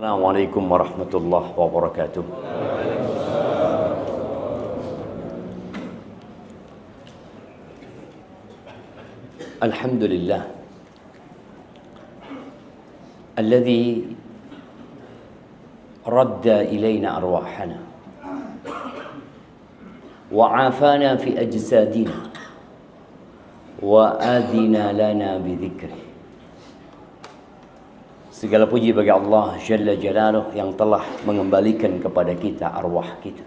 Assalamualaikum warahmatullahi wabarakatuh. Alhamdulillah alladzi radda ilayna arwahana wa afana fi ajsadina wa adina lana bi dzikri. Segala puji bagi Allah Jalla Jalaluh yang telah mengembalikan kepada kita arwah kita,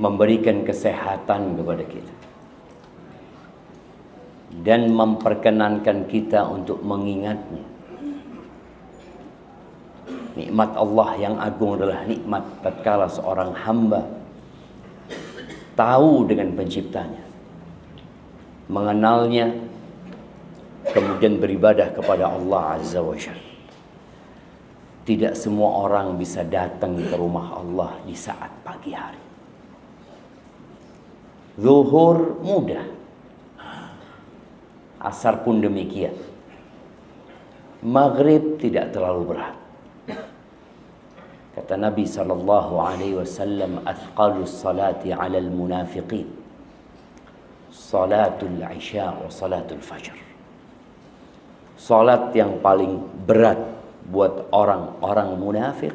memberikan kesehatan kepada kita, dan memperkenankan kita untuk mengingatnya. Nikmat Allah yang agung adalah nikmat tatkala seorang hamba tahu dengan penciptanya, mengenalnya, kemudian beribadah kepada Allah Azza wa Jalla. Tidak semua orang bisa datang ke rumah Allah di saat pagi hari. Zuhur mudah, asar pun demikian. Maghrib tidak terlalu berat. Kata Nabi SAW, athqalus salati 'alal munafiqin salatul isya wa salatul fajr. Salat yang paling berat buat orang-orang munafik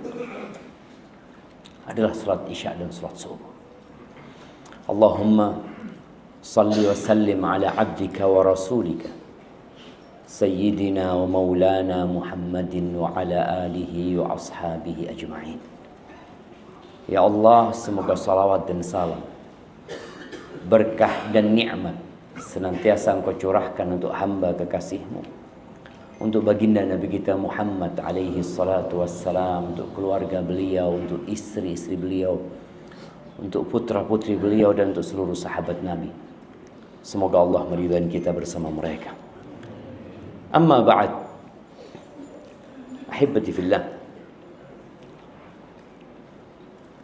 adalah salat isya dan salat subuh. Allahumma salli wa sallim ala abdika wa rasulika sayyidina wa maulana Muhammadin wa ala alihi wa ashabihi ajma'in. Ya Allah, semoga salawat dan salam, berkah dan nikmat senantiasa Engkau curahkan untuk hamba kekasih-Mu, untuk baginda Nabi kita Muhammad alaihi salatu wassalam, untuk keluarga beliau, untuk istri-istri beliau, untuk putra-putri beliau, dan untuk seluruh sahabat Nabi. Semoga Allah meridhai kita bersama mereka. Amma ba'd, ahibati fillah,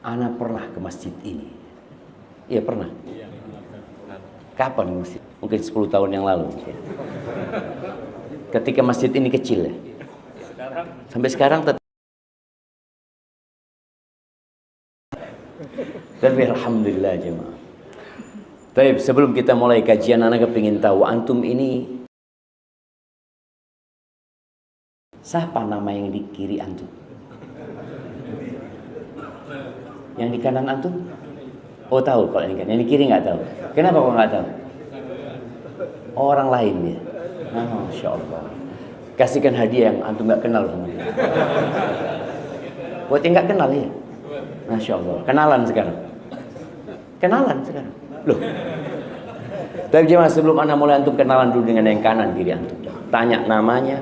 ana pernah ke masjid ini. Iya pernah. Kapan masjid? Mungkin 10 tahun yang lalu. Ketika masjid ini kecil ya. Sampai sekarang tetap. Tapi alhamdulillah jemaah. Baik, sebelum kita mulai kajian, anak kepingin tahu antum ini siapa nama yang di kiri antum? Yang di kanan antum? Oh tahu kalau ini kan. Yang di kiri nggak tahu. Kenapa kok nggak tahu? Orang lain ya. Masya Allah. Kasihkan hadiah yang antum nggak kenal sama dia. Buat yang nggak kenal ya. Masya Allah. Kenalan sekarang. Kenalan sekarang. Loh. Tapi jemaah, sebelum anda mulai, antum kenalan dulu dengan yang kanan kiri antum. Tanya namanya,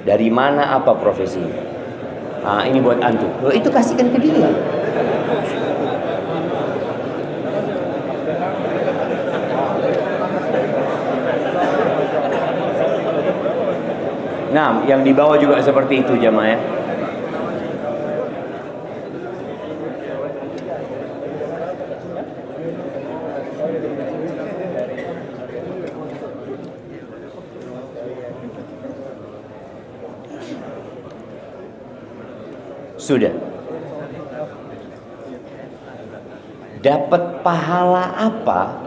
dari mana, apa profesinya. Nah, ini buat antum. Loh, itu kasihkan ke dia. Nah, yang di bawah juga seperti itu jemaah ya. Sudah. Dapat pahala apa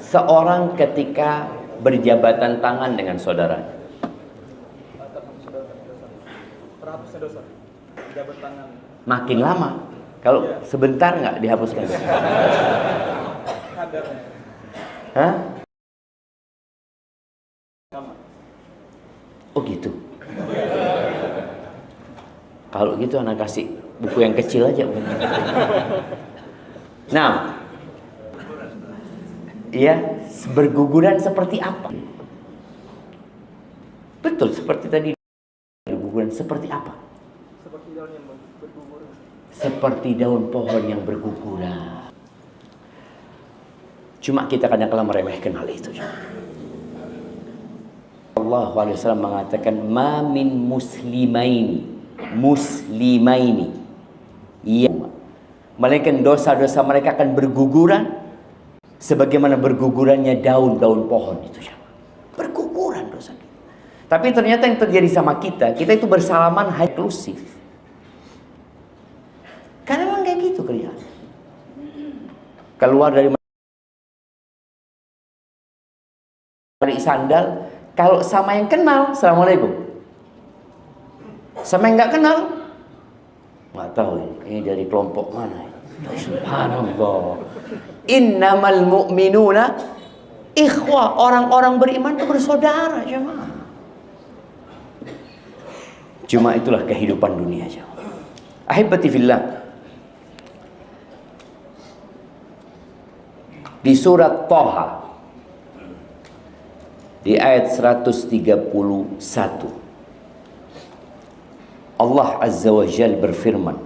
seorang ketika berjabatan tangan dengan saudara? Makin lama. Kalau sebentar nggak dihapuskan? Hah? Oh gitu. Kalau gitu anak kasih buku yang kecil aja. Nah, ya, berguguran seperti apa? Betul seperti tadi. Berguguran seperti apa? Seperti daun yang berguguran. Seperti daun pohon yang berguguran. Cuma kita kadang-kadang meremehkan hal itu. Allah SAW mengatakan, ma min muslimaini ya, melainkan dosa-dosa mereka akan berguguran sebagaimana bergugurannya daun-daun pohon itu. Berguguran dosa. Tapi ternyata yang terjadi sama kita itu bersalaman hanya eksklusif. Karena memang kayak gitu kerjaan. Keluar dari sandal, kalau sama yang kenal, assalamualaikum. Sama yang nggak kenal, nggak tahu ini dari kelompok mana. Subhanallah. Innamal mu'minuna ikhwah. Orang-orang beriman itu bersaudara, jemaah. Cuma itulah kehidupan dunia, jemaah. Ahibati fillah. Di surat Thaha di ayat 131 Allah Azza wa Jalla berfirman,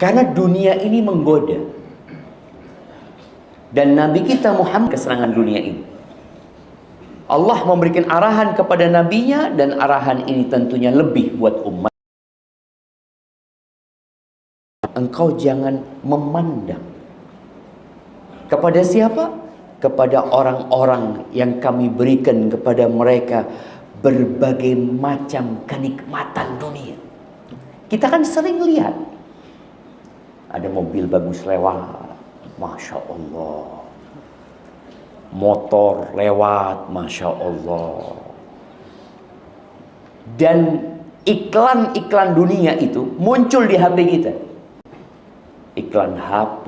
karena dunia ini menggoda dan Nabi kita Muhammad kesenangan dunia ini. Allah memberikan arahan kepada nabinya, dan arahan ini tentunya lebih buat umat. Engkau jangan memandang kepada siapa? Kepada orang-orang yang kami berikan kepada mereka berbagai macam kenikmatan dunia. Kita kan sering lihat ada mobil bagus lewat, Masya Allah. Motor lewat, Masya Allah. Dan iklan-iklan dunia itu muncul di HP kita. Iklan HP,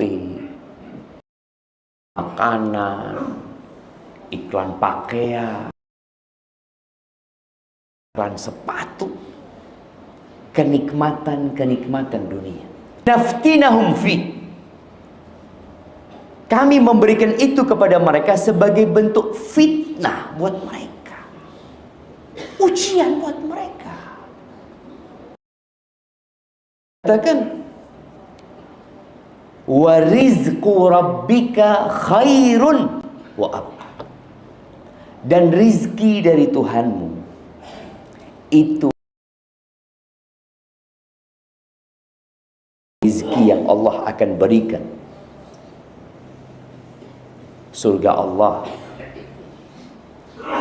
makanan, iklan pakaian, iklan sepatu, kenikmatan-kenikmatan dunia. Naftinahum fi. Kami memberikan itu kepada mereka sebagai bentuk fitnah buat mereka, ujian buat mereka. Katakan, wa rizqu rabbika khairun wa abqa. Dan rizki dari Tuhanmu itu rizki yang Allah akan berikan. Surga Allah,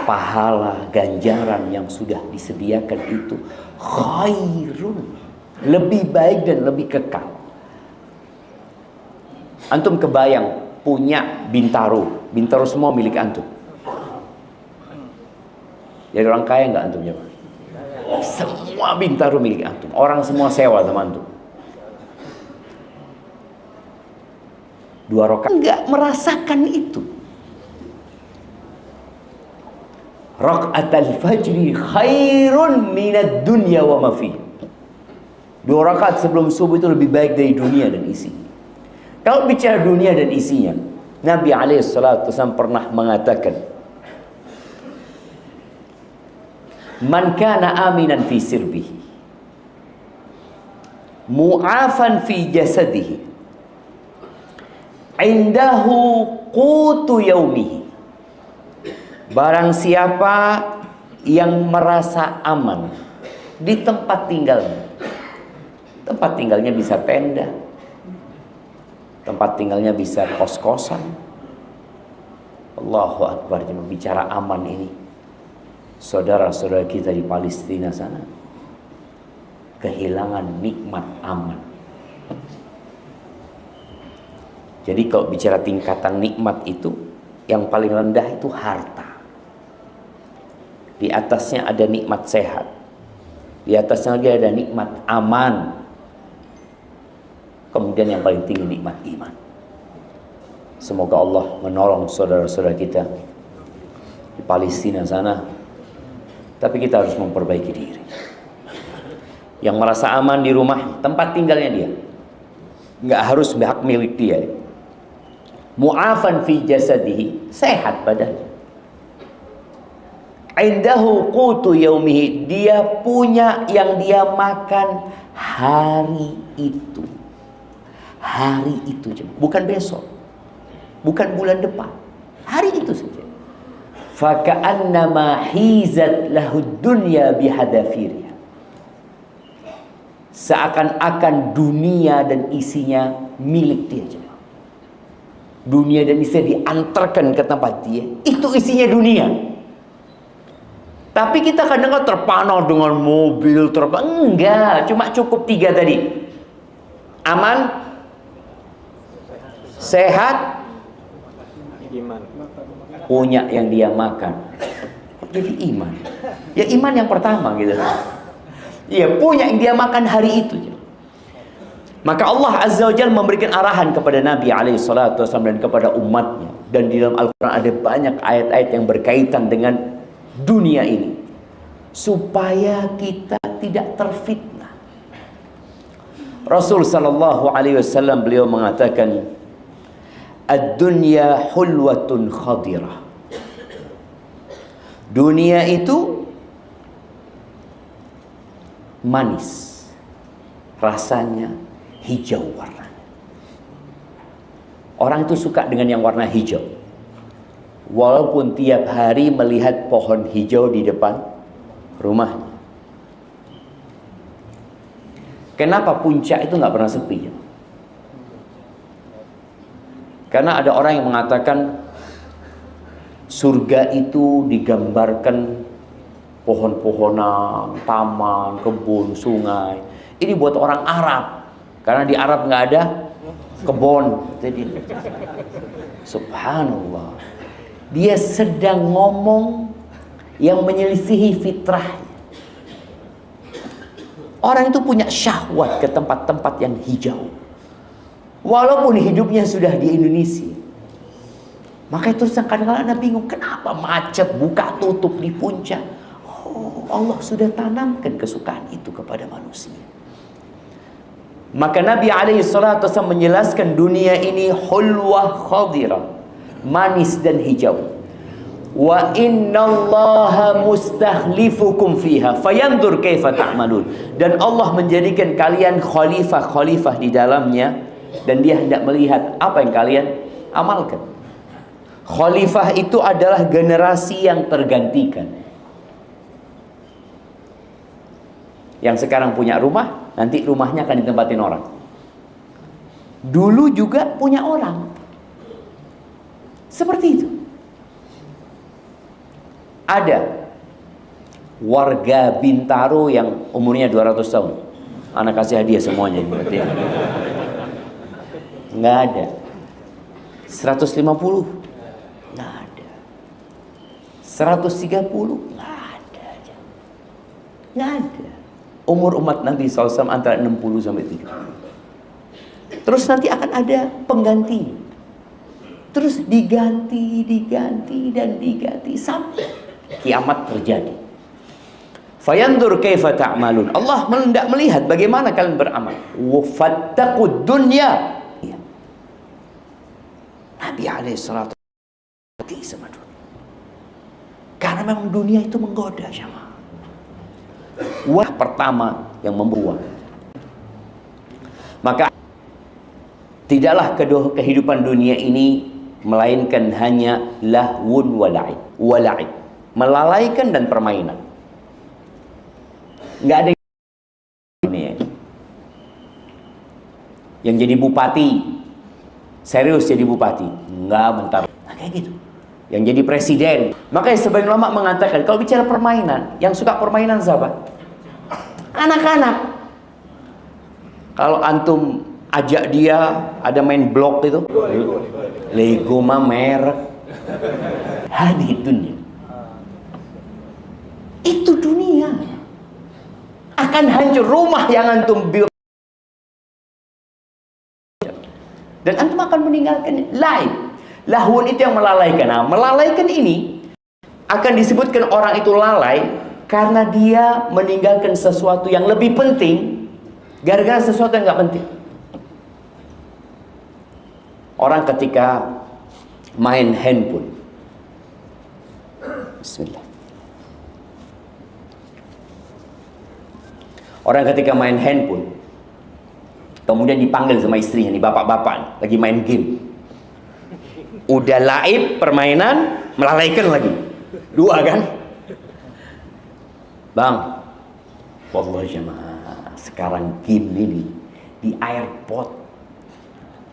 pahala ganjaran yang sudah disediakan itu khairun, lebih baik dan lebih kekal. Antum kebayang punya Bintaro semua milik antum. Jadi orang kaya nggak antum jemaah? Semua Bintaro milik antum. Orang semua sewa sama antum. 2 rakaat enggak merasakan itu. Raka'atul fajri khairun minad dunya wa ma fi. 2 rakaat sebelum subuh itu lebih baik dari dunia dan isi. Kalau bicara dunia dan isinya, Nabi SAW pernah mengatakan, man kana aminan fi sirbihi, mu'afan fi jasadihi, indahu qutu yaumihi. Barang siapa yang merasa aman di tempat tinggalnya. Tempat tinggalnya bisa tenda, tempat tinggalnya bisa kos-kosan. Allahu Akbar. Bicara aman ini, saudara-saudara kita di Palestina sana kehilangan nikmat aman. Jadi kalau bicara tingkatan nikmat itu, yang paling rendah itu harta. Di atasnya ada nikmat sehat. Di atasnya lagi ada nikmat aman. Kemudian yang paling tinggi nikmat iman. Semoga Allah menolong saudara-saudara kita di Palestina sana. Tapi kita harus memperbaiki diri. Yang merasa aman di rumah, tempat tinggalnya dia, nggak harus hak milik dia. Mu'afan fi jasadihi, sehat badannya. Indahu qutu yaumihi, dia punya yang dia makan hari itu. Hari itu, bukan besok, bukan bulan depan, hari itu saja. Faka'annama hizat lahud dunya bihadafiriha. Seakan-akan dunia dan isinya milik dia. Dunia dan isinya diantarkan ke tempat dia. Itu isinya dunia. Tapi kita kadang-kadang terpana dengan mobil, enggak, cuma cukup 3 tadi. Aman, sehat, Iman. punya yang dia makan. Jadi iman. Ya iman yang pertama gitu. Iya, punya yang dia makan hari itu. Maka Allah Azza wa Jalla memberikan arahan kepada Nabi alaihissalatu wassalam dan kepada umatnya. Dan di dalam Al-Quran ada banyak ayat-ayat yang berkaitan dengan dunia ini, supaya kita tidak terfitnah. Rasul sallallahu alaihi wasallam beliau mengatakan, ad-dunya hulwatun khadirah. Dunia itu manis, rasanya hijau warnanya. Orang itu suka dengan yang warna hijau, walaupun tiap hari melihat pohon hijau di depan rumahnya. Kenapa puncak itu nggak pernah sepi? Karena ada orang yang mengatakan surga itu digambarkan pohon-pohonan, taman, kebun, sungai. Ini buat orang Arab, karena di Arab nggak ada kebun. Jadi subhanallah, dia sedang ngomong yang menyelisihi fitrah. Orang itu punya syahwat ke tempat-tempat yang hijau, walaupun hidupnya sudah di Indonesia. Makanya terus kadang-kadang Anda bingung, kenapa macet, buka tutup di puncak. Oh, Allah sudah tanamkan kesukaan itu kepada manusia. Maka Nabi alaihissalatu wassalam menjelaskan dunia ini hulwah khadira, manis dan hijau. Wa innallaha mustakhlifukum fiha fayanzur kaifa ta'malun. Dan Allah menjadikan kalian khalifah-khalifah di dalamnya, dan dia hendak melihat apa yang kalian amalkan. Khalifah itu adalah generasi yang tergantikan. Yang sekarang punya rumah, nanti rumahnya akan ditempatin orang. Dulu juga punya orang. Seperti itu. Ada warga Bintaro yang umurnya 200 tahun. Anak kasih hadiah semuanya ini berarti. Nggak ada. 150? Nggak ada. 130? Nggak ada. Nggak ada. Umur umat Nabi SAW antara 60 sampai 70. Terus nanti akan ada pengganti. Terus diganti dan diganti sampai kiamat terjadi. Fayanzur kaifa ta'malun. Allah hendak melihat bagaimana kalian beramal. Wattaqud dunya. Ya. Nabi alaihissalatu sama dunia. Karena memang dunia itu menggoda, sama. Wah, pertama yang membuat. Maka tidaklah kehidupan dunia ini melainkan hanya lahwun wala'ib, melalaikan dan permainan. Nggak ada ini yang jadi bupati serius jadi bupati, nggak bentar. Nah, kayak gitu. Yang jadi presiden. Makanya sebagian ulama mengatakan kalau bicara permainan, yang suka permainan siapa? Anak-anak. Kalau antum ajak dia ada main blok itu, Lego mah merek. Hadih dunia. Itu dunia. Akan hancur rumah yang antum build. Dan antum akan meninggalkan lain. Lahun itu yang melalaikan. Nah, melalaikan ini akan disebutkan orang itu lalai karena dia meninggalkan sesuatu yang lebih penting gara-gara sesuatu yang nggak penting. Orang ketika main handphone, bismillah. Orang ketika main handphone, kemudian dipanggil sama istrinya, nih bapak-bapak lagi main game. Udah laib permainan, melalaikan lagi. Dua kan? Bang, wallahi jemaah, sekarang game ini di airport.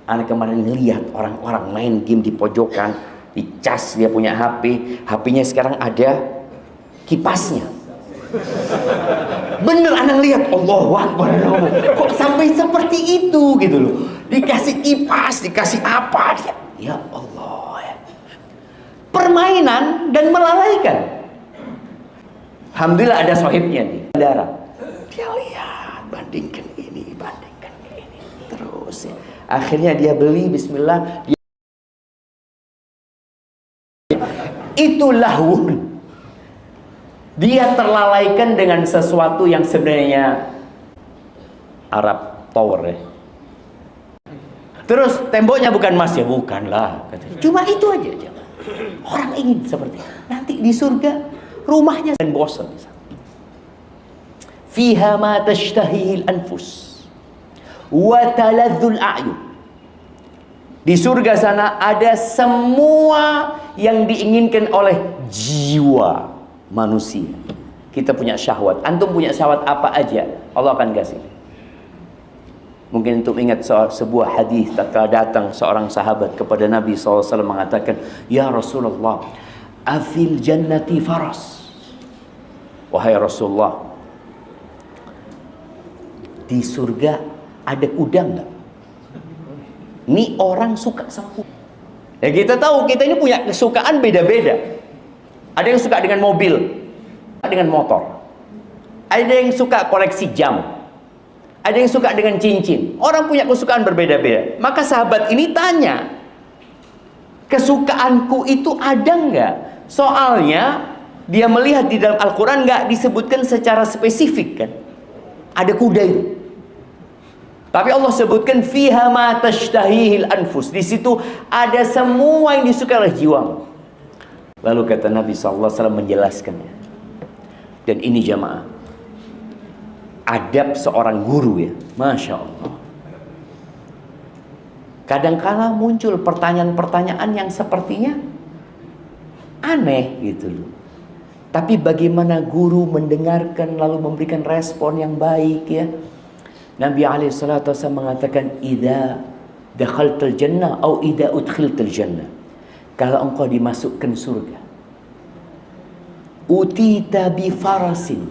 Anak kemarin ngelihat orang-orang main game di pojokan, dicas dia punya HP, HP-nya sekarang ada kipasnya. Bener anak lihat, Allahu Akbar, kok sampai seperti itu gitu loh. Dikasih kipas, dikasih apa dia, ya Allah ya. Permainan dan melalaikan. Alhamdulillah ada sahibnya nih, saudara. Dia lihat, bandingkan ini, terus ya. Akhirnya dia beli, bismillah. Itu lahun. Dia terlalaikan dengan sesuatu yang sebenarnya Arab Tower ya. Terus temboknya bukan emas ya, bukanlah. Cuma itu aja. Orang ingin seperti itu. Nanti di surga rumahnya dan bosan. Fiha ma tashtahihil anfus wa taladzul a'yun. Di surga sana ada semua yang diinginkan oleh jiwa manusia. Kita punya syahwat. Antum punya syahwat apa aja, Allah akan kasih. Mungkin untuk ingat sebuah hadis tatkala datang seorang sahabat kepada Nabi SAW mengatakan, "Ya Rasulullah, afil jannati faras." Wahai Rasulullah, di surga ada kuda enggak? Ini orang suka sama kuda. Ya kita tahu kita ini punya kesukaan beda-beda. Ada yang suka dengan mobil, dengan motor. Ada yang suka koleksi jam. Ada yang suka dengan cincin. Orang punya kesukaan berbeda-beda. Maka sahabat ini tanya, kesukaanku itu ada nggak? Soalnya dia melihat di dalam Al-Quran nggak disebutkan secara spesifik kan. Ada kuda itu. Tapi Allah sebutkan fiha ma tashtahihil anfus. Di situ ada semua yang disukai oleh jiwa. Lalu kata Nabi SAW menjelaskannya. Dan ini jamaah, adab seorang guru ya, Masya Allah. Kadangkala muncul pertanyaan-pertanyaan yang sepertinya aneh gitu loh. Tapi bagaimana guru mendengarkan lalu memberikan respon yang baik ya. Nabi SAW mengatakan, "Idza dakhaltal jannah atau idza udkhiltal jannah." Kalau engkau dimasukkan surga, utita bi farasin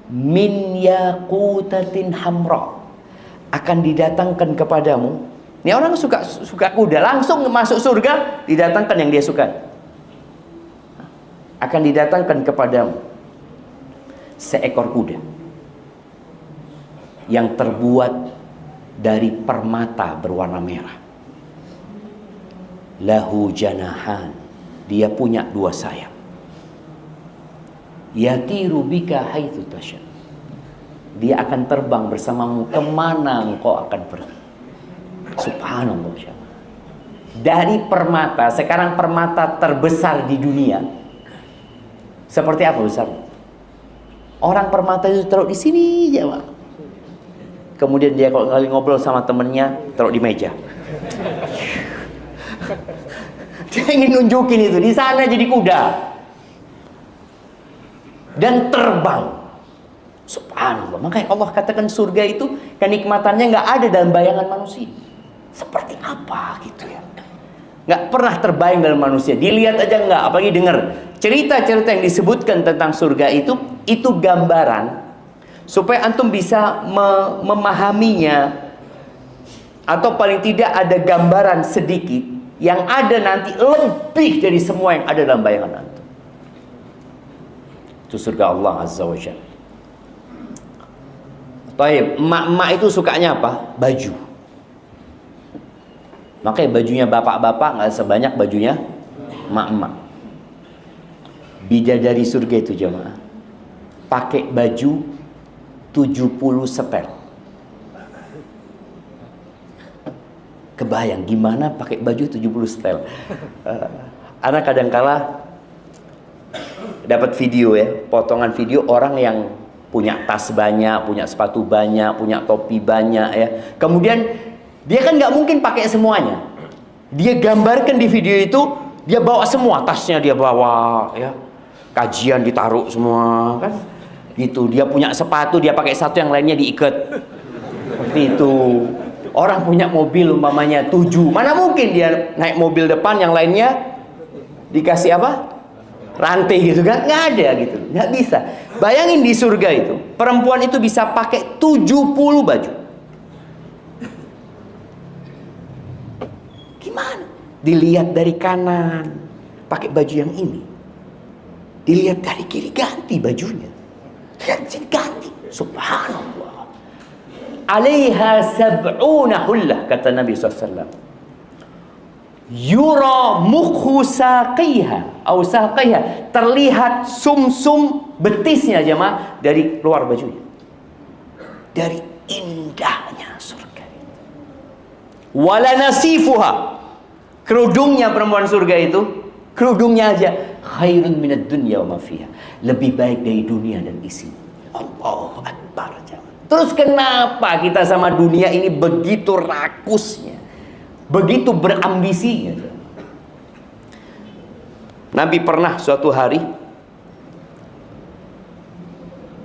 min yaqutatin hamra, akan didatangkan kepadamu. Ini orang suka kuda, langsung masuk surga, didatangkan yang dia suka. Akan didatangkan kepadamu seekor kuda yang terbuat dari permata berwarna merah. Lahu janahan, dia punya dua sayap. Yatiru bika haitsu tasya, dia akan terbang bersamamu kemana engkau akan pergi. Subhanallah. Dari permata, sekarang permata terbesar di dunia seperti apa besar? Orang permata itu taruh di sini aja, Pak. Kemudian dia kalau ngobrol sama temennya taruh di meja. Dia ingin nunjukin itu, di sana jadi kuda dan terbang. Subhanallah. Makanya Allah katakan surga itu kenikmatannya nggak ada dalam bayangan manusia. Seperti apa gitu ya? Nggak pernah terbayang dalam manusia. Dilihat aja nggak, apalagi dengar cerita-cerita yang disebutkan tentang surga itu gambaran supaya antum bisa memahaminya, atau paling tidak ada gambaran sedikit yang ada nanti lebih dari semua yang ada dalam bayangan antum. Itu surga Allah Azza wa Jalla. Baik, emak-emak itu sukanya apa? Baju. Makanya bajunya bapak-bapak nggak sebanyak bajunya emak-emak. Bidadari surga itu jemaah, pakai baju 70 setel. Kebayang gimana pakai baju 70 setel. Anak kadangkala dapat video ya, potongan video orang yang punya tas banyak, punya sepatu banyak, punya topi banyak ya. Kemudian dia kan nggak mungkin pakai semuanya. Dia gambarkan di video itu, dia bawa semua, tasnya dia bawa ya. Kajian ditaruh semua kan. Gitu, dia punya sepatu, dia pakai satu, yang lainnya diikat. Seperti itu. Orang punya mobil umpamanya 7, mana mungkin dia naik mobil depan, yang lainnya dikasih apa? rantai gitu kan, nggak ada gitu, nggak bisa. Bayangin di surga itu perempuan itu bisa pakai 70 baju. Gimana? Dilihat dari kanan pakai baju yang ini, dilihat dari kiri ganti bajunya, lihat sini ganti. Subhanallah. Alaiha sab'una hullah, kata Nabi SAW. Yura mukhu saqiha atau saqiha, terlihat sumsum betisnya jemaah dari luar bajunya. Dari indahnya surga. Wala nasifuha, kerudungnya perempuan surga itu, kerudungnya aja khairun minad dunya wa ma fiha, lebih baik dari dunia dan isinya. Allahu akbar jemaah. Terus kenapa kita sama dunia ini begitu rakusnya, begitu berambisinya? Nabi pernah suatu hari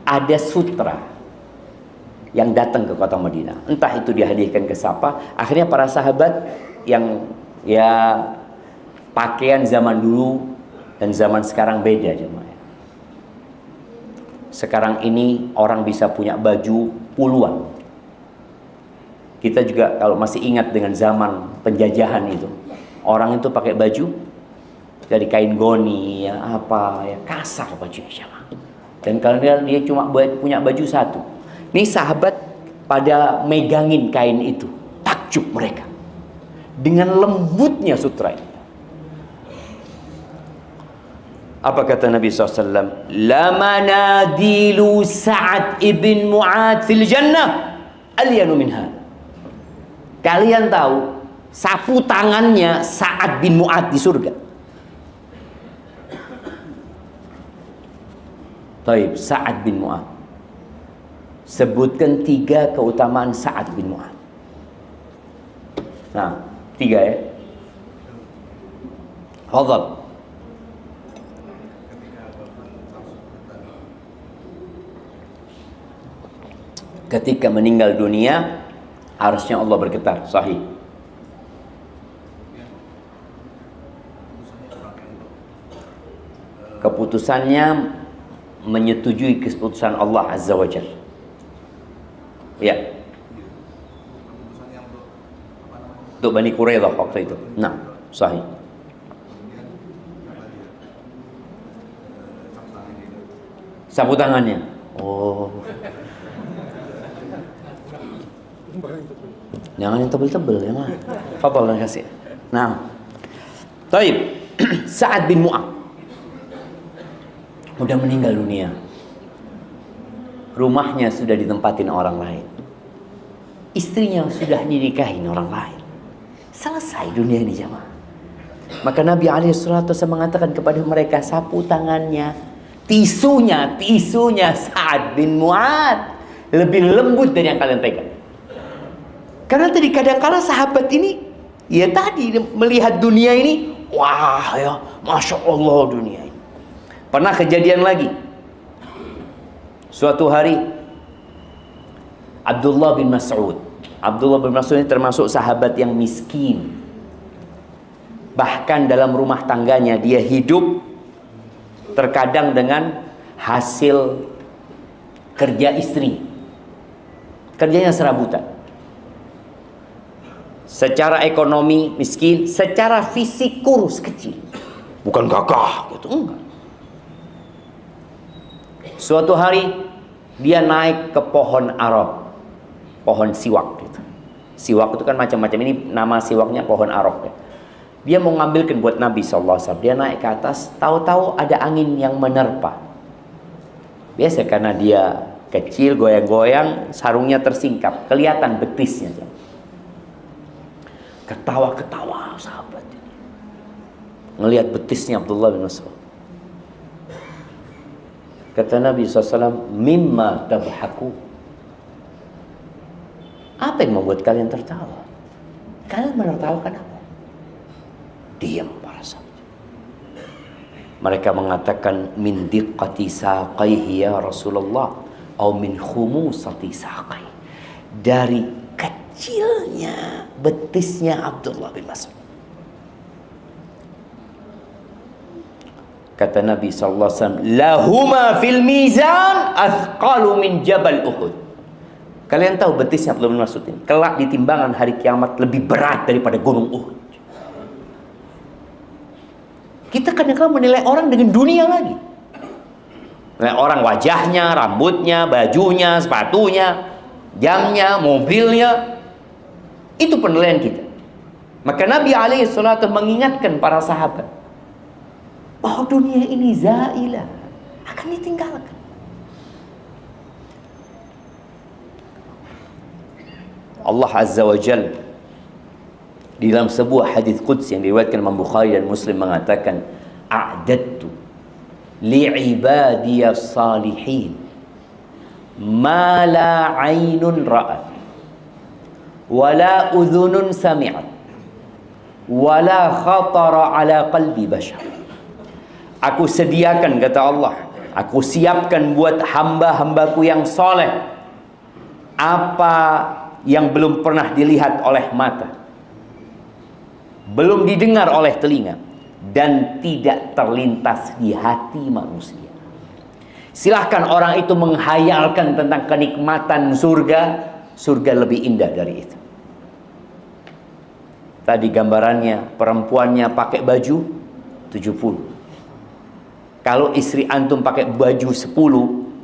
ada sutra yang datang ke kota Madinah. Entah itu dihadiahkan ke siapa. Akhirnya para sahabat yang ya pakaian zaman dulu dan zaman sekarang beda jemaah. Sekarang ini orang bisa punya baju puluhan. Kita juga kalau masih ingat dengan zaman penjajahan itu, orang itu pakai baju dari kain goni ya, apa ya, kasar bajunya. Dan kalau dia cuma punya baju satu. Nih sahabat pada megangin kain itu, takjub mereka dengan lembutnya sutra itu. Apa kata Nabi SAW? Lamanadilu Sa'ad ibn Mu'ad fil jannah alyanu minha. Kalian tahu sapu tangannya Sa'ad bin Mu'ad di surga. Taib, Sa'ad bin Mu'ad. Sebutkan 3 keutamaan Sa'ad bin Mu'ad. Nah, 3 ya. Fadhal. Ketika meninggal dunia, harusnya Allah bergetar. Sahih. Keputusannya menyetujui keputusan Allah Azza wa Jalla. Ya. Untuk Bani Quraidah waktu itu. Nah, sahih. Sapu tangannya. Oh. Jangan yang tebel-tebel ya mah. Fadhal kasih. Nah. Taib. Sa'ad bin Mu'ad udah meninggal dunia. Rumahnya sudah ditempatin orang lain. Istrinya sudah dinikahin orang lain. Selesai dunia ini jemaah. Maka Nabi SAW mengatakan kepada mereka, sapu tangannya, tisunya Sa'ad bin Mu'ad lebih lembut dari yang kalian pegang. Karena tadi kadang-kala sahabat ini, ya tadi melihat dunia ini, wah ya, Masya Allah dunia ini. Pernah kejadian lagi. Suatu hari, Abdullah bin Mas'ud ini termasuk sahabat yang miskin. Bahkan dalam rumah tangganya dia hidup terkadang dengan hasil kerja istri. Kerjanya serabutan. Secara ekonomi miskin, secara fisik kurus kecil. Bukan gagah gitu, enggak. Suatu hari dia naik ke pohon arok, pohon siwak gitu. Siwak itu kan macam-macam, ini nama siwaknya pohon arok ya. Dia mau ngambilkan buat Nabi SAW. Dia naik ke atas, tahu-tahu ada angin yang menerpa. Biasa karena dia kecil, goyang-goyang, sarungnya tersingkap, kelihatan betisnya. Ketawa-ketawa sahabat ngelihat betisnya Abdullah bin Mas'ud. Kata Nabi SAW, mimma tabhaku. Apa yang membuat kalian tertawa? Kalian menertawakan apa? Diam para sahabat. Mereka mengatakan, min diqqati saqaihi ya Rasulullah, atau min khumusati saqaihi. Dari kecilnya betisnya Abdullah bin Mas'ud. Kata Nabi SAW, lahuma fil mizan athqalu min jabal Uhud. Kalian tahu betisnya Abdullah bin Mas'ud ini, kelak di timbangan hari kiamat lebih berat daripada gunung Uhud. Kita kadang-kadang menilai orang dengan dunia lagi. Menilai orang wajahnya, rambutnya, bajunya, sepatunya, jamnya, mobilnya. Itu penilaian kita. Maka Nabi alaihissalatu mengingatkan para sahabat bahwa dunia ini zailah, akan ditinggalkan. Allah Azza wa Jalla di dalam sebuah hadis qudsi yang diriwayatkan Imam Bukhari dan Muslim mengatakan, a'dadtu li'ibadiyas salihin ma la 'ainun ra'at wa la udhunun sami'at wa la khatara 'ala qalbi bashar. Aku sediakan, kata Allah, aku siapkan buat hamba-hambaku yang soleh apa yang belum pernah dilihat oleh mata, belum didengar oleh telinga, dan tidak terlintas di hati manusia. Silahkan orang itu menghayalkan tentang kenikmatan surga. Surga lebih indah dari itu. Tadi gambarannya, perempuannya pakai baju 70. Kalau istri antum pakai baju 10,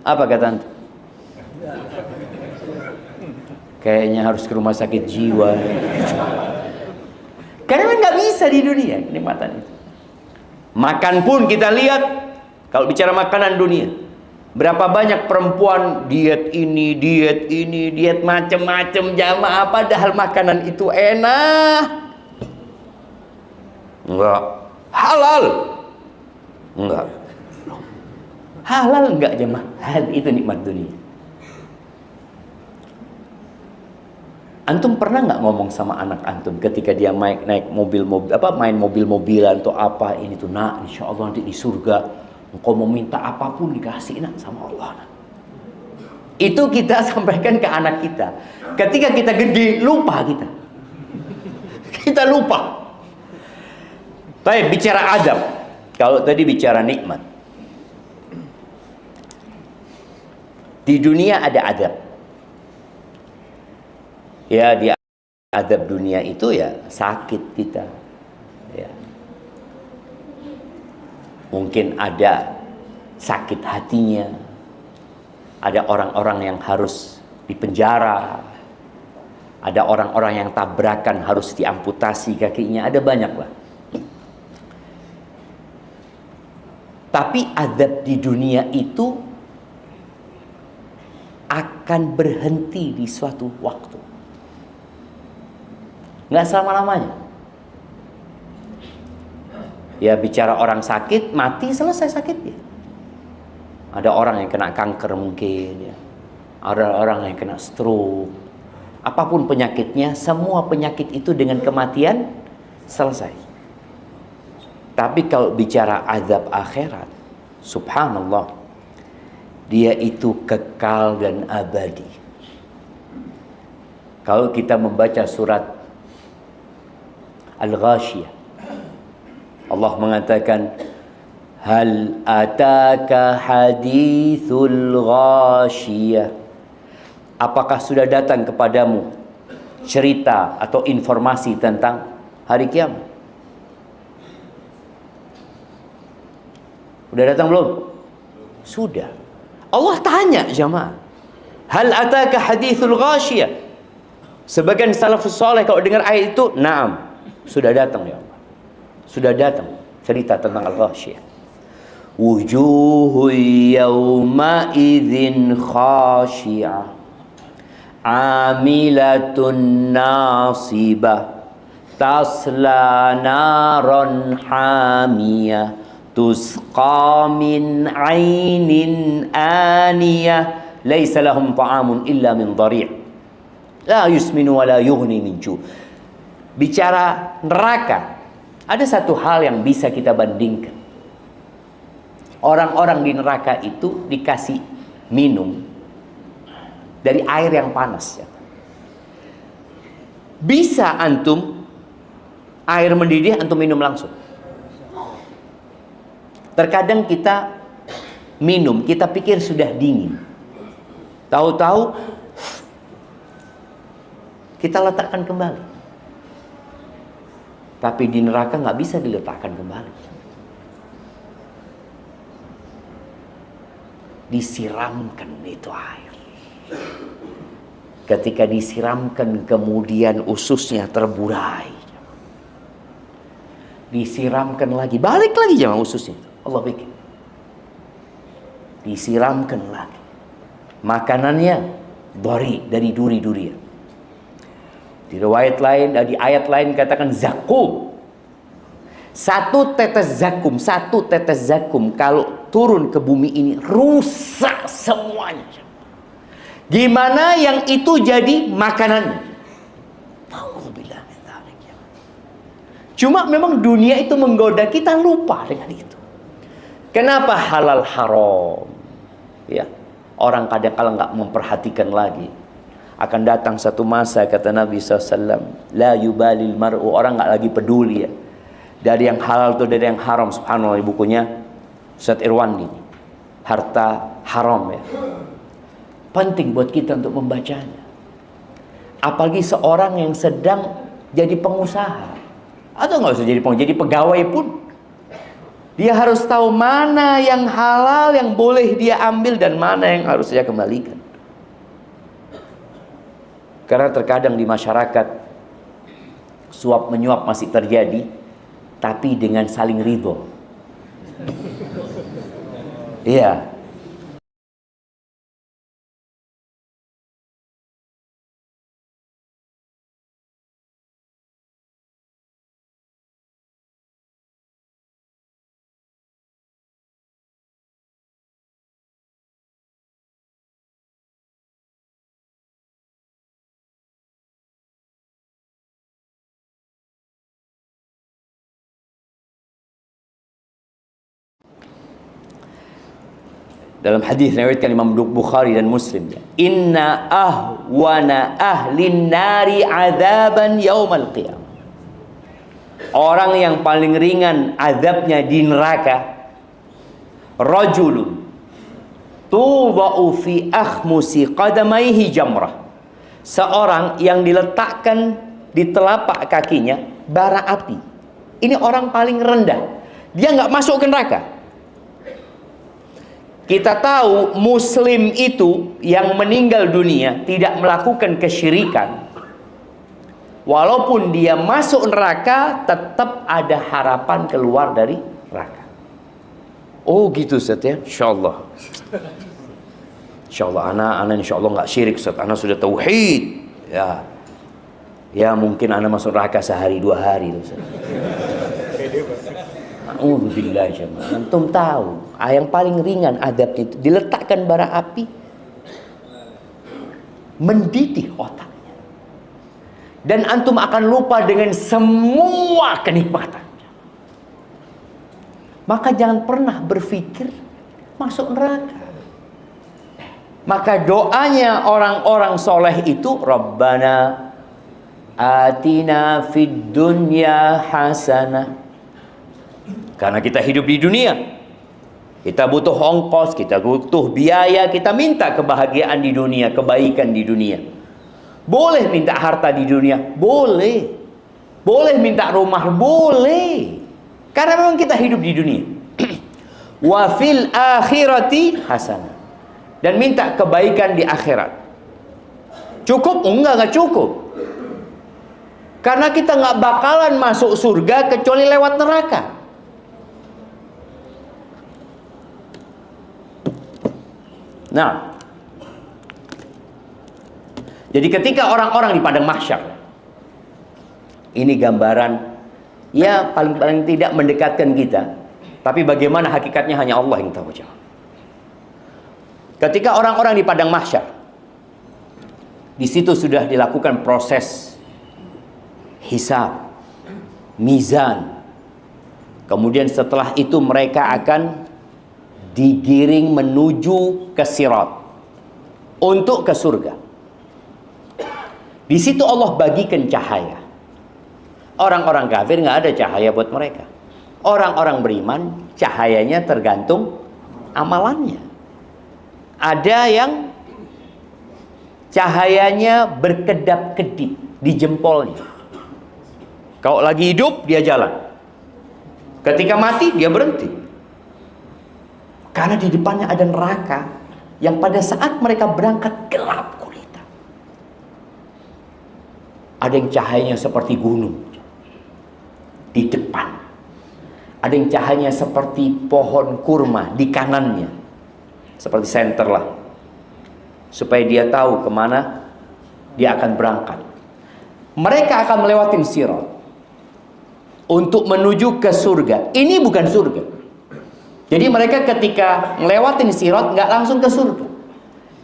apa kata antum? Kayaknya harus ke rumah sakit jiwa. Karena nggak bisa di dunia kenikmatan itu. Makan pun kita lihat, kalau bicara makanan dunia, berapa banyak perempuan diet ini, diet macam-macam jamaah, padahal makanan itu enak. Enggak halal. Enggak. Halal enggak jemaah? Hal itu nikmat dunia. Antum pernah nggak ngomong sama anak antum ketika dia naik mobil-mobil, main mobil-mobilan atau apa, ini tuh, nak, insya Allah nanti di surga engkau mau minta apapun dikasih, nak, sama Allah, nak. Itu kita sampaikan ke anak kita. Ketika kita gede, lupa kita. Kita lupa. Baik, bicara adab. Kalau tadi bicara nikmat, di dunia ada adab. Ya, di adab dunia itu ya sakit kita. Ya. Mungkin ada sakit hatinya. Ada orang-orang yang harus dipenjara. Ada orang-orang yang tabrakan harus diamputasi kakinya. Ada banyak lah. Tapi adab di dunia itu akan berhenti di suatu waktu. Nggak selama-lamanya. Ya, bicara orang sakit, mati, selesai sakitnya. Ada orang yang kena kanker mungkin, ya. Ada orang yang kena stroke. Apapun penyakitnya, semua penyakit itu dengan kematian selesai. Tapi kalau bicara azab akhirat, subhanallah, dia itu kekal dan abadi. Kalau kita membaca surat Al-Ghashiyah, Allah mengatakan, hal ataka hadithul ghashiyah. Apakah sudah datang kepadamu cerita atau informasi tentang hari kiamat? Sudah datang belum? Sudah. Allah tanya jamaah, hal ataka hadithul ghashiyah. Sebagian salafus saleh kalau dengar ayat itu, na'am, sudah datang ya Allah. Sudah datang cerita tentang al-ghashiyah. Wujuhu yawma idzin khashi'ah, amilatun nasibah, tasla naran hamiyah, tusqa min ainin aniyah, laysa lahum ta'amun illa min dhari', la yusminu wa la yughni min ju'. Bicara neraka, ada satu hal yang bisa kita bandingkan. Orang-orang di neraka itu dikasih minum dari air yang panas, ya. Bisa antum air mendidih antum minum langsung? Terkadang kita minum, kita pikir sudah dingin. Tahu-tahu kita letakkan kembali. Tapi di neraka nggak bisa diletakkan kembali. Disiramkan itu air. Ketika disiramkan kemudian ususnya terburai. Disiramkan lagi, balik lagi jangan ususnya. Allah bikin. Disiramkan lagi. Makanannya dari duri-durian. Di riwayat lain, di ayat lain katakan zakum. Satu tetes zakum kalau turun ke bumi ini rusak semuanya. Gimana yang itu jadi makanannya? Cuma memang dunia itu menggoda, kita lupa dengan itu. Kenapa halal haram? Ya, orang kadang-kala nggak memperhatikan lagi. Akan datang satu masa, kata Nabi SAW, la yubalil mar'u, orang nggak lagi peduli ya. Dari yang halal atau dari yang haram, subhanallah, bukunya Ustaz Irwan ini. Harta haram ya. Penting buat kita untuk membacanya. Apalagi seorang yang sedang jadi pengusaha. Atau nggak usah jadi pengusaha, jadi pegawai pun. Dia harus tahu mana yang halal yang boleh dia ambil dan mana yang harus dia kembalikan. Karena terkadang di masyarakat suap menyuap masih terjadi, tapi dengan saling ridho. Iya. Dalam hadis riwayatkan Imam Bukhari dan Muslim, inna ahwana ahlin nari adzaban yaumal qiyamah. Orang yang paling ringan azabnya di neraka, rajulun tudau fi akhmusi qadamaihi jamrah. Seorang yang diletakkan di telapak kakinya bara api. Ini orang paling rendah. Dia nggak masuk ke neraka. Kita tahu muslim itu yang meninggal dunia tidak melakukan kesyirikan. Walaupun dia masuk neraka, tetap ada harapan keluar dari neraka. Oh gitu Ustaz ya? InsyaAllah. InsyaAllah anak insyaAllah nggak syirik Ustaz. Anak sudah tauhid. Ya mungkin anak masuk neraka sehari 2 hari Ustaz. Alhamdulillah jemaah. Antum tahu, yang paling ringan adab itu diletakkan bara api, mendidih otaknya, dan antum akan lupa dengan semua kenikmatannya. Maka jangan pernah berpikir masuk neraka. Maka doanya orang-orang soleh itu, Rabbana atina fid dunya hasanah. Karena kita hidup di dunia, kita butuh ongkos, kita butuh biaya, kita minta kebahagiaan di dunia, kebaikan di dunia. Boleh minta harta di dunia, boleh. Boleh minta rumah, boleh. Karena memang kita hidup di dunia. Wa fil akhirati hasanah. Dan minta kebaikan di akhirat. Cukup? Enggak cukup. Karena kita nggak bakalan masuk surga kecuali lewat neraka. Nah, jadi ketika orang-orang di padang mahsyar, ini gambaran ya paling tidak mendekatkan kita, tapi bagaimana hakikatnya hanya Allah yang tahu. Ketika orang-orang di padang mahsyar, di situ sudah dilakukan proses hisab, mizan. Kemudian setelah itu mereka akan digiring menuju ke sirat untuk ke surga. Di situ Allah bagikan cahaya. Orang-orang kafir nggak ada cahaya buat mereka. Orang-orang beriman cahayanya tergantung amalannya. Ada yang cahayanya berkedap-kedip di jempolnya. Kalau lagi hidup dia jalan, ketika mati dia berhenti. Karena di depannya ada neraka yang pada saat mereka berangkat gelap gulita. Ada yang cahayanya seperti gunung di depan. Ada yang cahayanya seperti pohon kurma di kanannya. Seperti senter lah. Supaya dia tahu kemana dia akan berangkat. Mereka akan melewati sirat untuk menuju ke surga. Ini bukan surga. Jadi mereka ketika melewati sirat nggak langsung ke surga.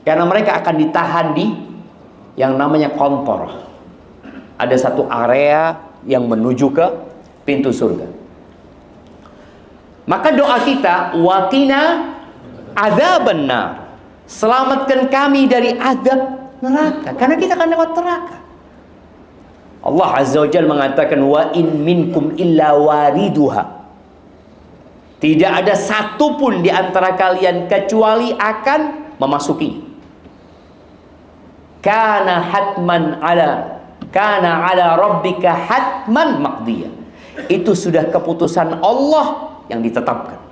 Karena mereka akan ditahan di yang namanya kontor. Ada satu area yang menuju ke pintu surga. Maka doa kita, waqina adzabannar. Selamatkan kami dari azab neraka. Karena kita akan lewat neraka. Allah Azza wa Jalla mengatakan, wa in minkum illa wariduha. Tidak ada satupun di antara kalian kecuali akan memasuki. Kana ala rabbika hatman maqdiyah. Itu sudah keputusan Allah yang ditetapkan.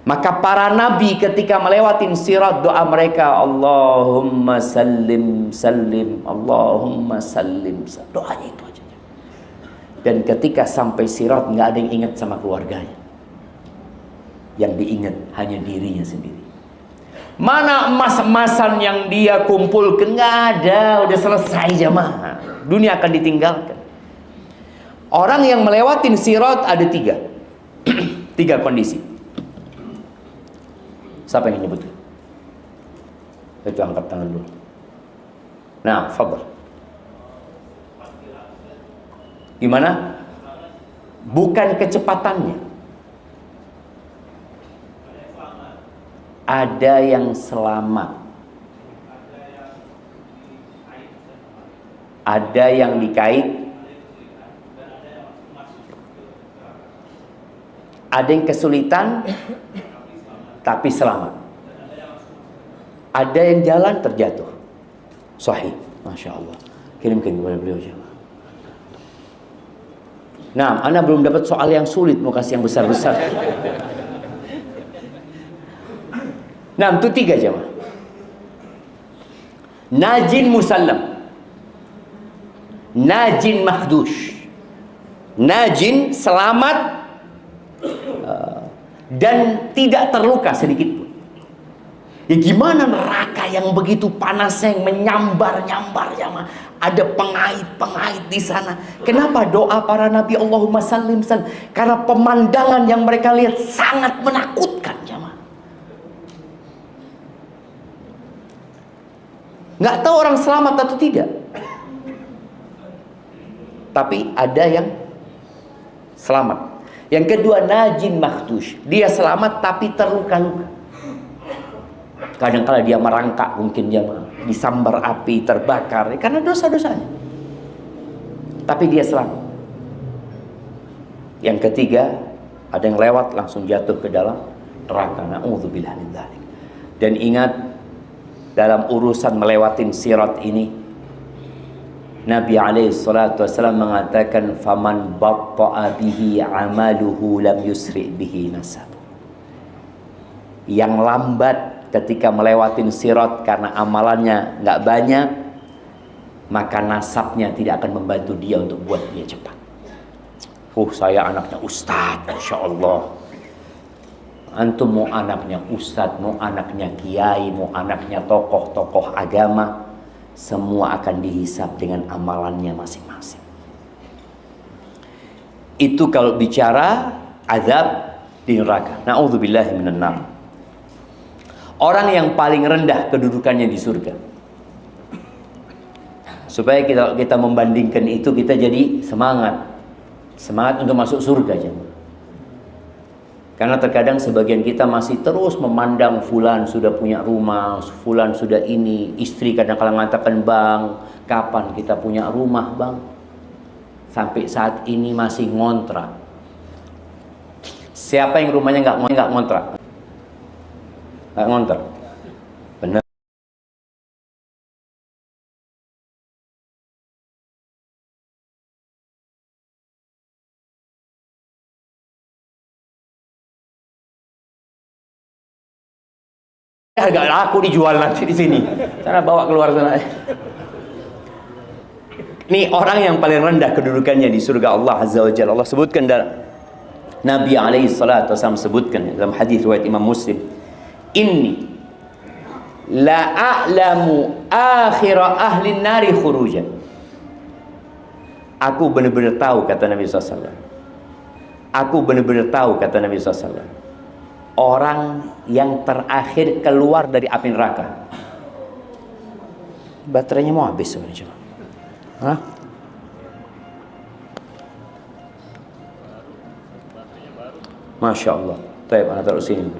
Maka para nabi ketika melewati sirat, doa mereka, Allahumma sallim sallim, Allahumma sallim sallim. Doanya itu aja. Dan ketika sampai sirat nggak ada yang ingat sama keluarganya. Yang diingat hanya dirinya sendiri. Mana emas-emasan yang dia kumpulkan? Nggak ada, udah selesai jamaah. Dunia akan ditinggalkan. Orang yang melewati sirat ada tiga. Tiga kondisi. Siapa yang nyebutkan? Itu angkat tangan dulu. Nah, fadhal. Gimana? Bukan kecepatannya. Ada yang selamat. Ada yang dikait. Ada yang kesulitan tapi selamat. Ada yang jalan terjatuh. Sahih, Masya Allah. Kirimkan kepada beliau jemaah. Nah, Anda belum dapat soal yang sulit, mau kasih yang besar-besar. Nah, itu tiga jemaah. Najin musallam, najin makhdush. Najin selamat dan tidak terluka sedikit pun. Ya gimana neraka yang begitu panasnya, yang menyambar-nyambar jemaah. Ada pengait-pengait di sana. Kenapa doa para nabi Allahumma sallim sallim? Karena pemandangan yang mereka lihat sangat menakutkan jemaah. Nggak tahu orang selamat atau tidak. Tapi ada yang selamat. Yang kedua, najin makhdush. Dia selamat tapi terluka-luka. Kadang-kala dia merangkak, mungkin dia disambar api, terbakar, karena dosa-dosanya. Tapi dia selamat. Yang ketiga, ada yang lewat langsung jatuh ke dalam neraka. Na'udzubillah min dzalik. Dan ingat, dalam urusan melewatin sirat ini, Nabi SAW mengatakan, faman batta'a bihi amaluhu lam yusri bihi nasab. Yang lambat ketika melewatin sirat karena amalannya nggak banyak, maka nasabnya tidak akan membantu dia untuk buat dia cepat. Saya anaknya ustadz, Masya Allah. Antum mau anaknya ustadz, mau anaknya kiai, mau anaknya tokoh-tokoh agama, semua akan dihisab dengan amalannya masing-masing. Itu kalau bicara azab di neraka. Na'udzubillahi minan nar. Orang yang paling rendah kedudukannya di surga. Supaya kita membandingkan itu, kita jadi semangat untuk masuk surga jemaah. Karena terkadang sebagian kita masih terus memandang fulan sudah punya rumah, fulan sudah ini, istri kadang-kadang mengatakan, bang, kapan kita punya rumah bang? Sampai saat ini masih ngontrak. Siapa yang rumahnya nggak ngontrak? Nggak ngontrak. Benar. Harga laku dijual nanti di sini. Sana bawa keluar sana. Ini orang yang paling rendah kedudukannya di surga Allah Azza wa Jalla. Allah sebutkan dalam Nabi alaihi salatu wasallam sebutkan dalam hadis riwayat Imam Muslim, "Inni la a'lamu akhir ahli nari khurujan." Aku benar-benar tahu, kata Nabi SAW. Aku benar-benar tahu, kata Nabi SAW, orang yang terakhir keluar dari api neraka. Baterainya mau habis sebenarnya. Hah? Masya Allah. Taib, anak taruh sini.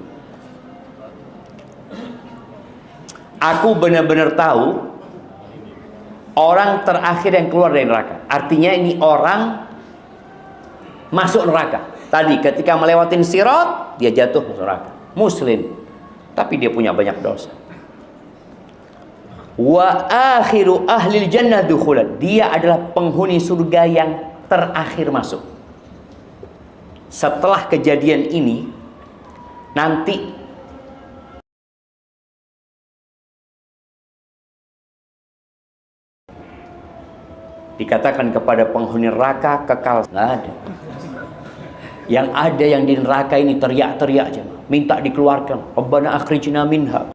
Aku benar-benar tahu orang terakhir yang keluar dari neraka. Artinya ini orang masuk neraka. Tadi ketika melewatin sirat, dia jatuh masuk neraka. Muslim, tapi dia punya banyak dosa. Wa akhiru ahlil jannah dukhulan. Dia adalah penghuni surga yang terakhir masuk. Setelah kejadian ini, nanti dikatakan kepada penghuni neraka kekal. Nggak ada. Yang ada yang di neraka ini teriak-teriak aja, minta dikeluarkan. Rabbana akhrijna minha.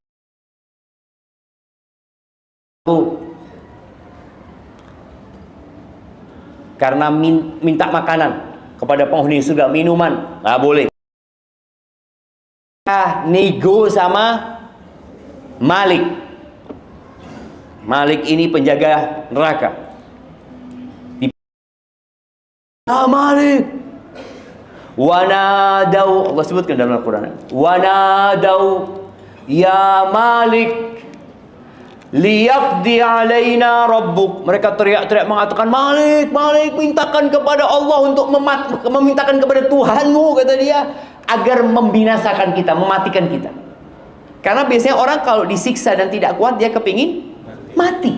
Karena minta makanan kepada penghuni surga, minuman nggak boleh. Nego sama Malik. Malik ini penjaga neraka. Malik, wanadau, Allah sebutkan dalam Al-Quran, wanadau ya Malik liyaqdi alaina rabbuk. Mereka teriak-teriak mengatakan, Malik, Malik, mintakan kepada Allah untuk memintakan kepada Tuhanmu, kata dia, agar membinasakan kita, mematikan kita. Karena biasanya orang kalau disiksa dan tidak kuat, dia kepingin mati.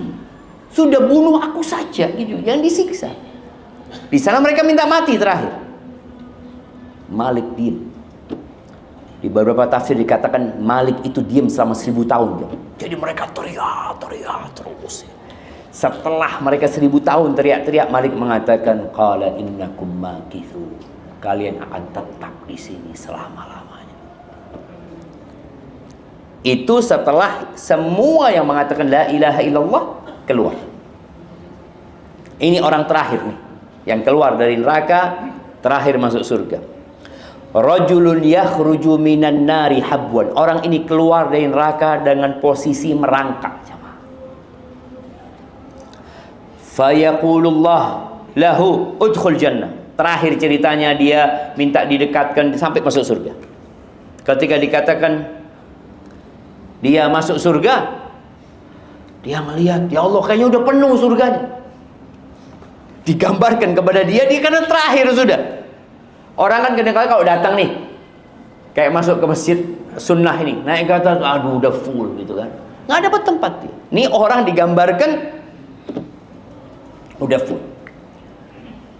Sudah bunuh aku saja, gitu, yang disiksa. Di sana mereka minta mati terakhir. Malik diam. Di beberapa tafsir dikatakan Malik itu diam selama 1000 tahun. Jadi mereka teriak terus. Setelah mereka 1000 tahun teriak-teriak, Malik mengatakan, qala innakum makithu. Kalian akan tetap di sini selama-lamanya. Itu setelah semua yang mengatakan la ilaha illallah keluar. Ini orang terakhir nih, yang keluar dari neraka, terakhir masuk surga. Rajulun yakhruju minan nari habwan. Orang ini keluar dari neraka dengan posisi merangkak. Fayaqulullah lahu udkhul jannah. Terakhir ceritanya dia minta didekatkan sampai masuk surga. Ketika dikatakan dia masuk surga, dia melihat, ya Allah, kayaknya udah penuh surganya. Digambarkan kepada dia karena terakhir sudah. Orang kan kadang-kadang kalau datang nih, kayak masuk ke masjid sunnah ini, naik ke atas, aduh udah full gitu kan, nggak dapat tempat dia. Ini orang digambarkan udah full.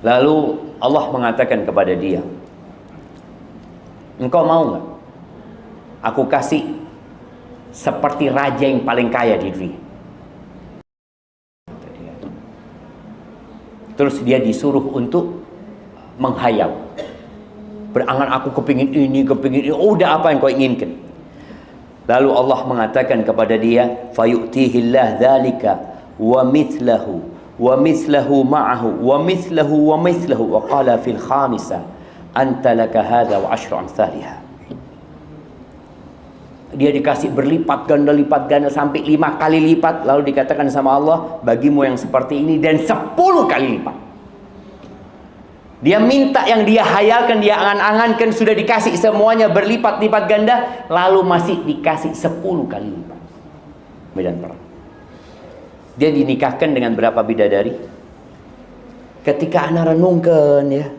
Lalu Allah mengatakan kepada dia, engkau mau nggak aku kasih seperti raja yang paling kaya di dunia? Terus dia disuruh untuk menghayal, berangan, aku kepingin ini, oh, udah apa yang kau inginkan. Lalu Allah mengatakan kepada dia, fayu'tihillah dzalika wa mithlahu wa mithlahu ma'ahu wa mithlahu wa mithlahu wa qala fil khamisah anta laka hadza wa asyru amsalha. Dia dikasih berlipat ganda sampai 5 kali lipat. Lalu dikatakan sama Allah, bagimu yang seperti ini dan 10 kali lipat. Dia minta yang dia hayalkan, dia angan-angankan, sudah dikasih semuanya berlipat-lipat ganda, lalu masih dikasih 10 kali lipat. Medan perang. Dia dinikahkan dengan berapa bidadari? Ketika anak renungkan ya,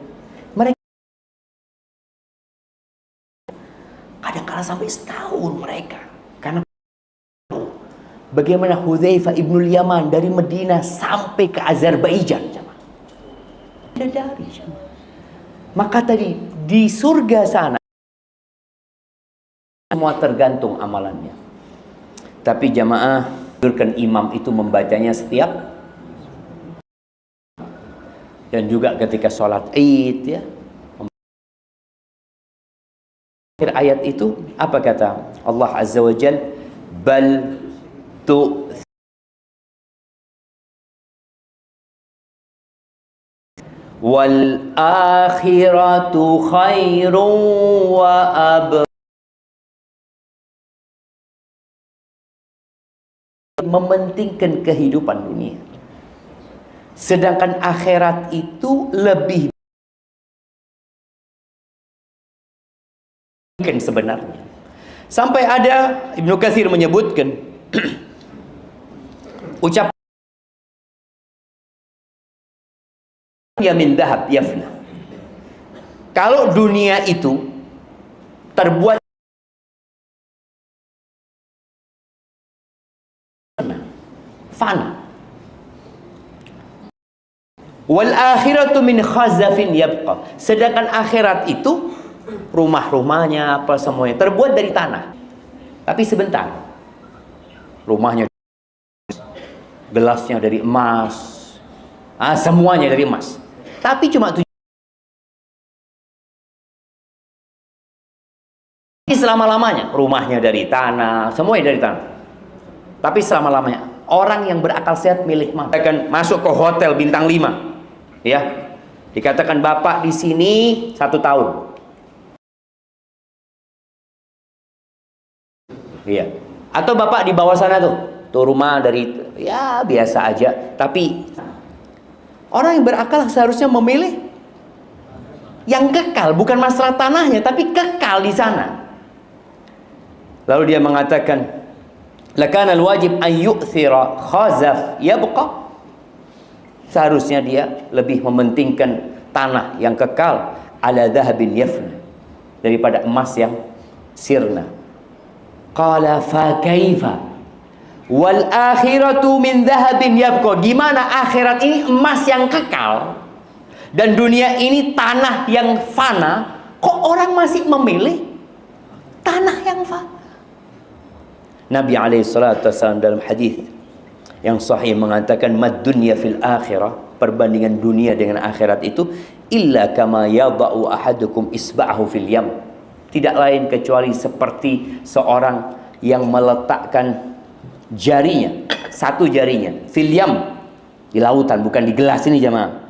sampai setahun mereka. Karena bagaimana Hudzaifah ibnul Yaman dari Madinah sampai ke Azerbaijan, bidadari. Maka tadi di surga sana semua tergantung amalannya. Tapi jamaah, imam itu membacanya setiap, dan juga ketika sholat Id, ya. Akhir ayat itu apa kata Allah Azza wa Jal? Bal tu wal akhiratu khairun wa ab. Mementingkan kehidupan dunia, sedangkan akhirat itu lebih sebenarnya. Sampai ada Ibnu Katsir menyebutkan ucapan ya min dahab yafna. Kalau dunia itu terbuat fana, wal akhiratu min khazafin yabqa, sedangkan akhirat itu rumah-rumahnya apa semuanya terbuat dari tanah. Tapi sebentar, rumahnya, gelasnya dari emas, semuanya dari emas. Tapi cuma selama-lamanya rumahnya dari tanah, semuanya dari tanah. Tapi selama-lamanya orang yang berakal sehat milih mana? Akan masuk ke hotel bintang 5, ya. Dikatakan bapak di sini 1 tahun. Iya. Atau bapak di bawah sana tuh rumah dari ya biasa aja. Tapi orang yang berakal seharusnya memilih yang kekal, bukan masalah tanahnya, tapi kekal di sana. Lalu dia mengatakan, lakana al-wajib an yu'thira khazaf yabqa. Seharusnya dia lebih mementingkan tanah yang kekal ala dhahabin yafna daripada emas yang sirna. Qala fa kaifa wal akhiratu min dhahabin yabqa. Gimana akhirat ini emas yang kekal dan dunia ini tanah yang fana, kok orang masih memilih tanah yang fana? Nabi SAW dalam hadis yang sahih mengatakan, mad dunya fil akhirah, perbandingan dunia dengan akhirat itu illa kama yada'u ahadukum isba'ahu fil yam, tidak lain kecuali seperti seorang yang meletakkan jarinya, satu jarinya fil yam, di lautan, bukan di gelas ini jemaah.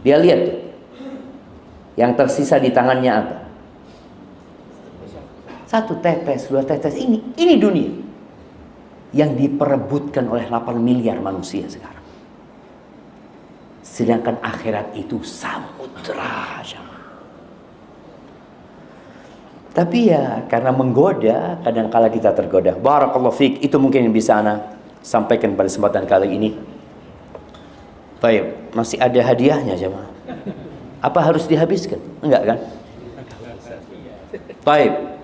Dia lihat tuh, yang tersisa di tangannya apa? 1 tetes, 2 tetes. Ini dunia yang diperebutkan oleh 8 miliar manusia sekarang. Sedangkan akhirat itu samudra. Tapi ya karena menggoda, kadang-kala kita tergoda. Barakallahu fiik. Itu mungkin yang bisa ana sampaikan pada kesempatan kali ini. Baik, masih ada hadiahnya jemaah. Apa harus dihabiskan? Enggak kan? Baik.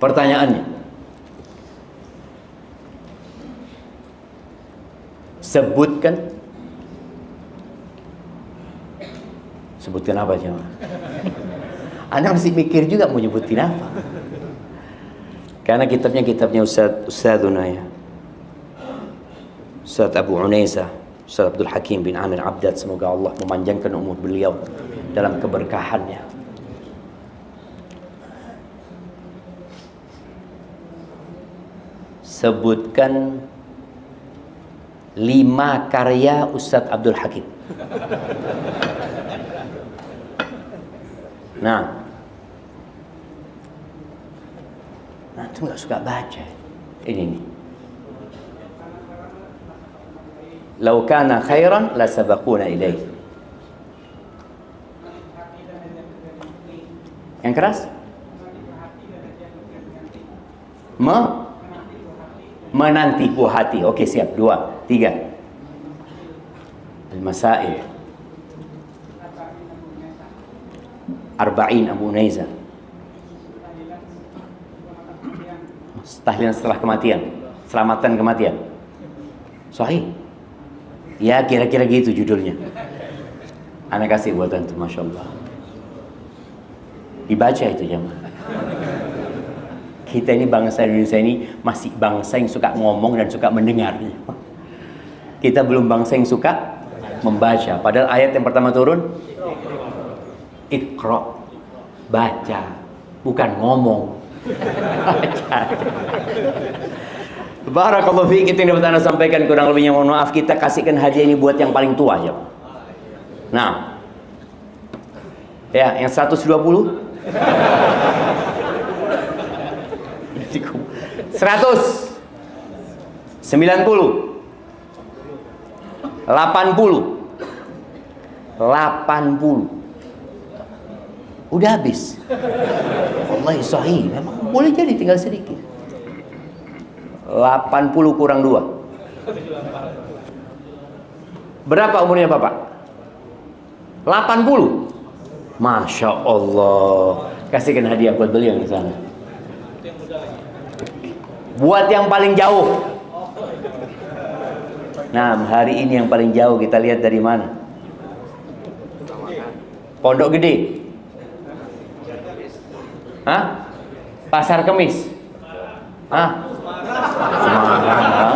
Pertanyaannya, sebutkan apa jemaah? Anda mesti mikir juga mau nyebutin apa. Karena kitabnya Ustadzuna ya, Ustadz Abu Unaisah, Ustadz Abdul Hakim bin Amir Abdad, semoga Allah memanjangkan umur beliau dalam keberkahannya. Sebutkan 5 karya Ustadz Abdul Hakim. Nah itu nggak suka baca. Ini nih. Lau kana khairan la sabaquna ilaih. Yang keras? Menanti buah hati. Oke, siap. 2, 3. Al-Masail. Arba'in Abu Unaiza. Tahlilan setelah kematian, selamatan kematian. Sahih. Ya kira-kira gitu judulnya. Anak kasih buat antum, Masya Allah. Dibaca itu jemaah. Kita ini bangsa Indonesia ini masih bangsa yang suka ngomong dan suka mendengar. Kita belum bangsa yang suka membaca. Padahal ayat yang pertama turun, Iqra, baca, bukan ngomong. Baca. Barakallahu fiik, itu yang dapat Anda sampaikan, kurang lebihnya mohon maaf. Kita kasihkan hadiah ini buat yang paling tua aja. Nah, ya yang 120 100 90 80 udah habis. Wallahi sahih, memang boleh jadi tinggal sedikit. 80 kurang 2 berapa umurnya Bapak? 80. Masya Allah. Kasihkan hadiah buat beliau di sana. Buat yang paling jauh. Nah, hari ini yang paling jauh kita lihat dari mana? Pondok Gede. Hah? Pasar Kemis. Hah?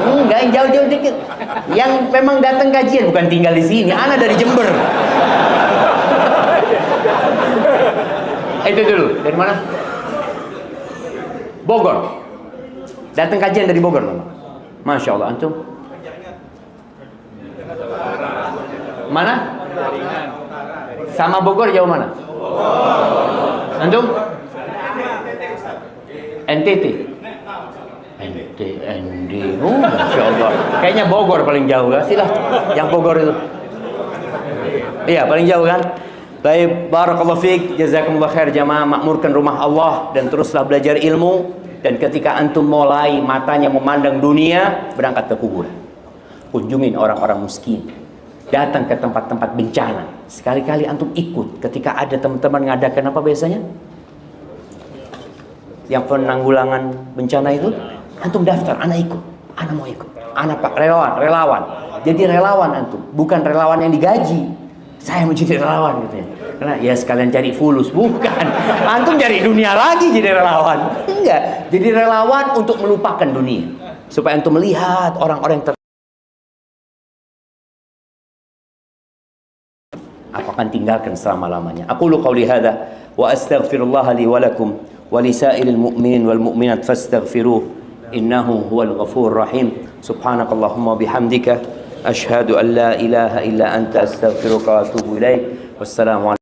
Enggak, yang jauh-jauh dikit. Yang memang datang kajian, bukan tinggal di sini. Ana dari Jember. Itu dulu. Dari mana? Bogor. Datang kajian dari Bogor, Mama. Masya Allah, antum. Mana? Sama Bogor jauh mana? Antum? NTT. ND. Oh, Masya Allah. Kayaknya Bogor paling jauh kan? Silah, yang Bogor itu. Iya, paling jauh kan? Baik, barakallahu fiik, jazakumullah khair jamaah, makmurkan rumah Allah dan teruslah belajar ilmu. Dan ketika antum mulai matanya memandang dunia, berangkat ke kuburan. Kunjungin orang-orang miskin. Datang ke tempat-tempat bencana. Sekali-kali antum ikut ketika ada teman-teman ngadakan apa biasanya? Yang penanggulangan bencana itu, antum daftar, anak ikut, anak mau ikut, anak pak relawan. Jadi relawan antum, bukan relawan yang digaji. Saya mau jadi relawan gitu ya. Karena ya sekalian cari fulus, bukan. Antum cari dunia lagi jadi relawan. Enggak, jadi relawan untuk melupakan dunia. Supaya antum melihat orang-orang yang aku akan tinggalkan selama-lamanya. Aqulu qawli hadza wa astaghfirullah li wa lakum wa li sa'iril mu'minin wal mu'minat fastaghfiruh innahu huwal ghafurur rahim. Subhanakallahumma bihamdika asyhadu an la ilaha illa anta astaghfiruka wa atubu ilaik. Wassalamu